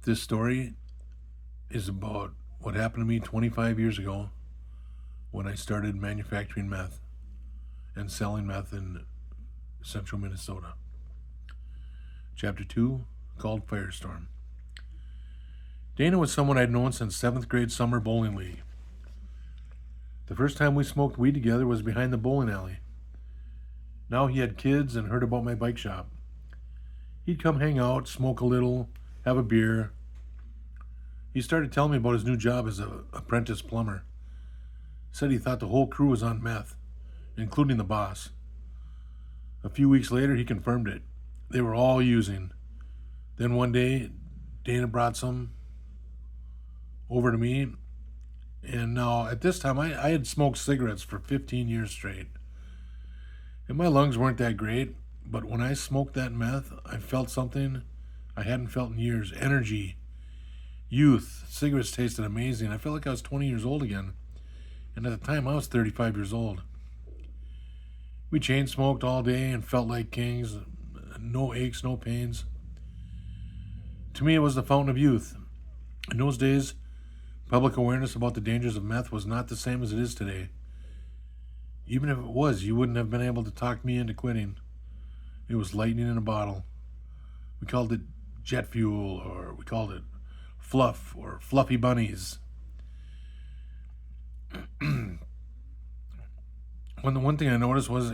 This story is about what happened to me 25 years ago when I started manufacturing meth and selling meth in central Minnesota. Chapter 2, called Firestorm. Dana was someone I'd known since 7th grade summer bowling league. The first time we smoked weed together was behind the bowling alley. Now he had kids and heard about my bike shop. He'd come hang out, smoke a little, have a beer. He started telling me about his new job as an apprentice plumber. Said he thought the whole crew was on meth, including the boss. A few weeks later, he confirmed it. They were all using. Then one day, Dana brought some over to me. And now, at this time, I had smoked cigarettes for 15 years straight. And my lungs weren't that great, but when I smoked that meth, I felt something I hadn't felt in years. Energy, youth. Cigarettes tasted amazing. I felt like I was 20 years old again. And at the time, I was 35 years old. We chain smoked all day and felt like kings. No aches, no pains. To me, it was the fountain of youth. In those days, public awareness about the dangers of meth was not the same as it is today. Even if it was, you wouldn't have been able to talk me into quitting. It was lightning in a bottle. We called it jet fuel, or we called it fluff, or fluffy bunnies. The one thing I noticed was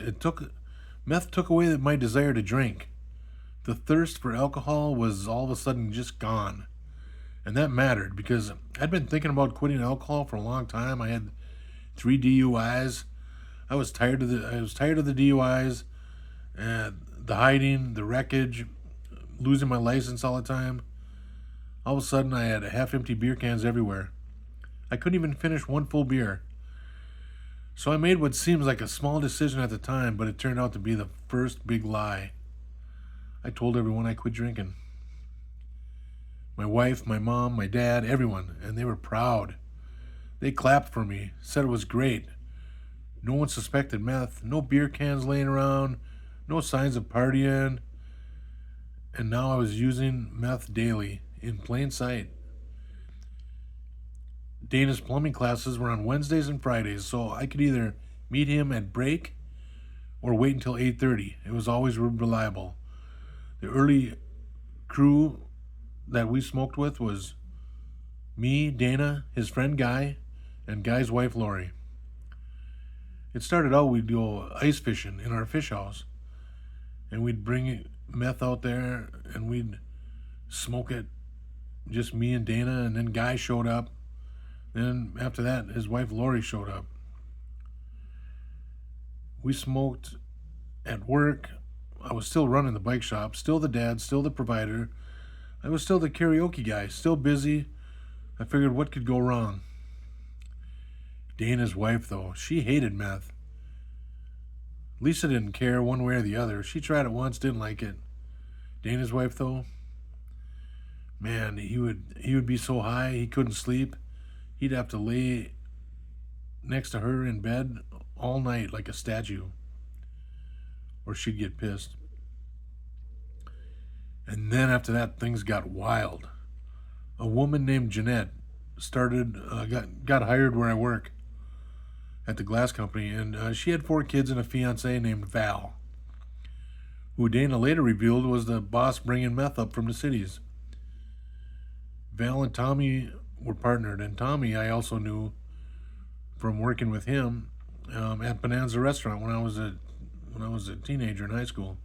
meth took away my desire to drink. The thirst for alcohol was all of a sudden just gone. And that mattered because I'd been thinking about quitting alcohol for a long time. I had 3 DUIs. I was tired of the DUIs, the hiding, the wreckage, losing my license all the time. All of a sudden I had half-empty beer cans everywhere. I couldn't even finish one full beer. So I made what seems like a small decision at the time, but it turned out to be the first big lie. I told everyone I quit drinking. My wife, my mom, my dad, everyone, and they were proud. They clapped for me, said it was great. No one suspected meth, no beer cans laying around, no signs of partying. And now I was using meth daily, in plain sight. Dana's plumbing classes were on Wednesdays and Fridays, so I could either meet him at break or wait until 8:30. It was always reliable. The early crew that we smoked with was me, Dana, his friend Guy, and Guy's wife Lori. It started out we'd go ice fishing in our fish house, and we'd bring meth out there and we'd smoke it, just me and Dana, and then Guy showed up. Then after that, his wife Lori showed up. We smoked at work. I was still running the bike shop, still the dad, still the provider. I was still the karaoke guy, still busy. I figured what could go wrong. Dana's wife, though, she hated meth. Lisa didn't care one way or the other. She tried it once, didn't like it. Dana's wife, though, man, he would be so high he couldn't sleep. He'd have to lay next to her in bed all night like a statue, or she'd get pissed. And then after that, things got wild. A woman named Jeanette got hired where I work at the glass company, and she had 4 kids and a fiance named Val, who Dana later revealed was the boss bringing meth up from the cities. Val and Tommy were partnered, and Tommy I also knew from working with him at Bonanza Restaurant when I was a teenager in high school.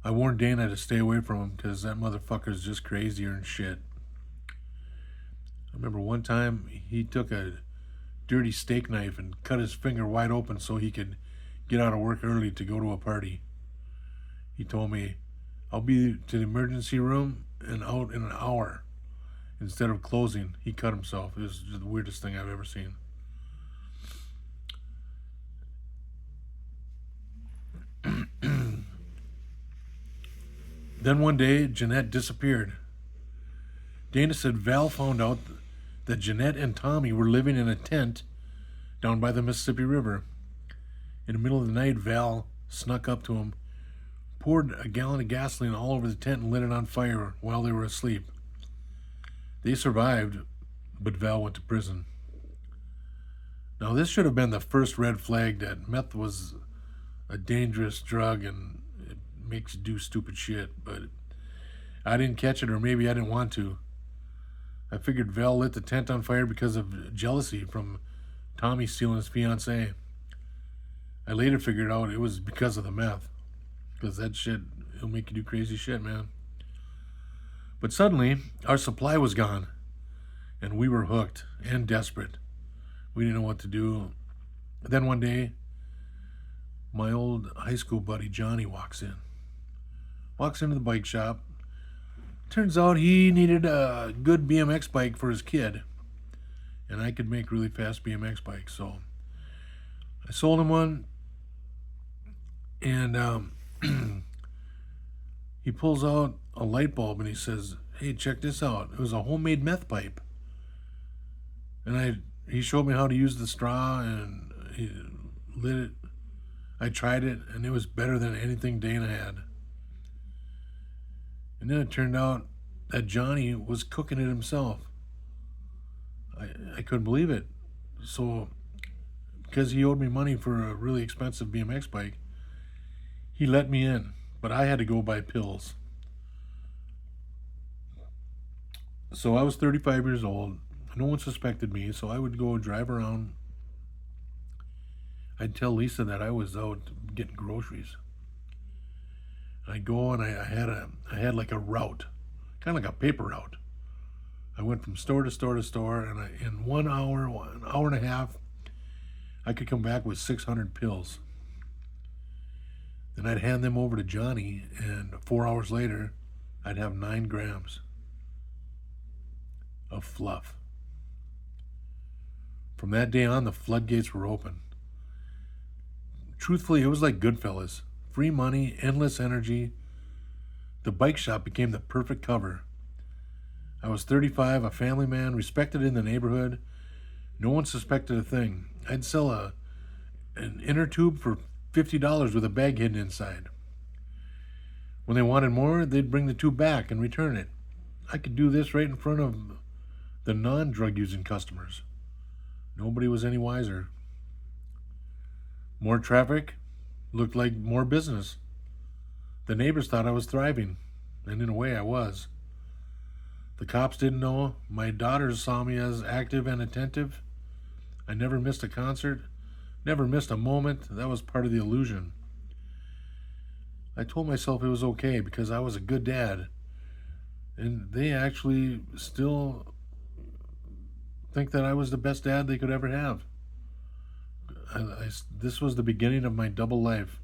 I warned Dana to stay away from him because that motherfucker's just crazier than shit. I remember one time he took a dirty steak knife and cut his finger wide open so he could get out of work early to go to a party. He told me, "I'll be to the emergency room and out in an hour." Instead of closing, he cut himself. It was the weirdest thing I've ever seen. Then one day, Jeanette disappeared. Dana said Val found out that Jeanette and Tommy were living in a tent down by the Mississippi River. In the middle of the night, Val snuck up to him, poured a gallon of gasoline all over the tent and lit it on fire while they were asleep. They survived, but Val went to prison. Now, this should have been the first red flag that meth was a dangerous drug and it makes you do stupid shit, but I didn't catch it, or maybe I didn't want to. I figured Val lit the tent on fire because of jealousy from Tommy stealing his fiancée. I later figured out it was because of the meth, because that shit, it'll make you do crazy shit, man. But suddenly, our supply was gone, and we were hooked and desperate. We didn't know what to do. Then one day, my old high school buddy Johnny walks into the bike shop. Turns out he needed a good BMX bike for his kid, and I could make really fast BMX bikes, so I sold him one. And he pulls out a light bulb and he says, "Hey, check this out." It was a homemade meth pipe, and he showed me how to use the straw, and he lit it. I tried it, and it was better than anything Dana had. And then it turned out that Johnny was cooking it himself. I couldn't believe it. So, because he owed me money for a really expensive BMX bike, he let me in, but I had to go buy pills. So I was 35 years old. No one suspected me, so I would go drive around. I'd tell Lisa that I was out getting groceries. I'd go and I had like a route, kind of like a paper route. I went from store to store to store, and in 1 hour, an hour and a half, I could come back with 600 pills. Then I'd hand them over to Johnny, and 4 hours later, I'd have 9 grams of fluff. From that day on, the floodgates were open. Truthfully, it was like Goodfellas. Free money, endless energy. The bike shop became the perfect cover. I was 35, a family man, respected in the neighborhood. No one suspected a thing. I'd sell an inner tube for $50 with a bag hidden inside. When they wanted more, they'd bring the tube back and return it. I could do this right in front of the non-drug using customers. Nobody was any wiser. More traffic looked like more business. The neighbors thought I was thriving, and in a way I was. The cops didn't know. My daughters saw me as active and attentive. I never missed a concert, never missed a moment. That was part of the illusion. I told myself it was okay because I was a good dad, and they actually still think that I was the best dad they could ever have. This was the beginning of my double life,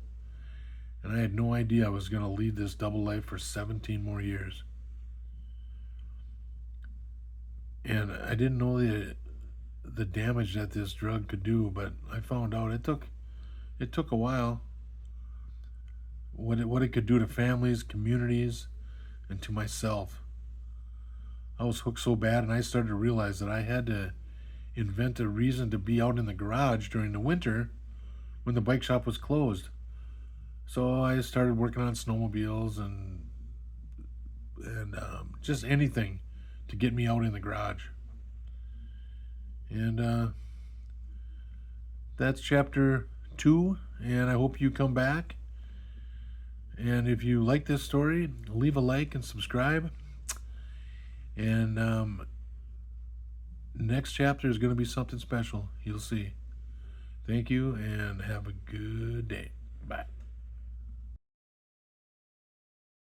and I had no idea I was going to lead this double life for 17 more years. And I didn't know the damage that this drug could do, but I found out it took a while. What it could do to families, communities, and to myself. I was hooked so bad, and I started to realize that I had to invent a reason to be out in the garage during the winter when the bike shop was closed. So I started working on snowmobiles and just anything to get me out in the garage. And that's chapter 2, and I hope you come back. And if you like this story, leave a like and subscribe. And next chapter is going to be something special. You'll see. Thank you, and have a good day.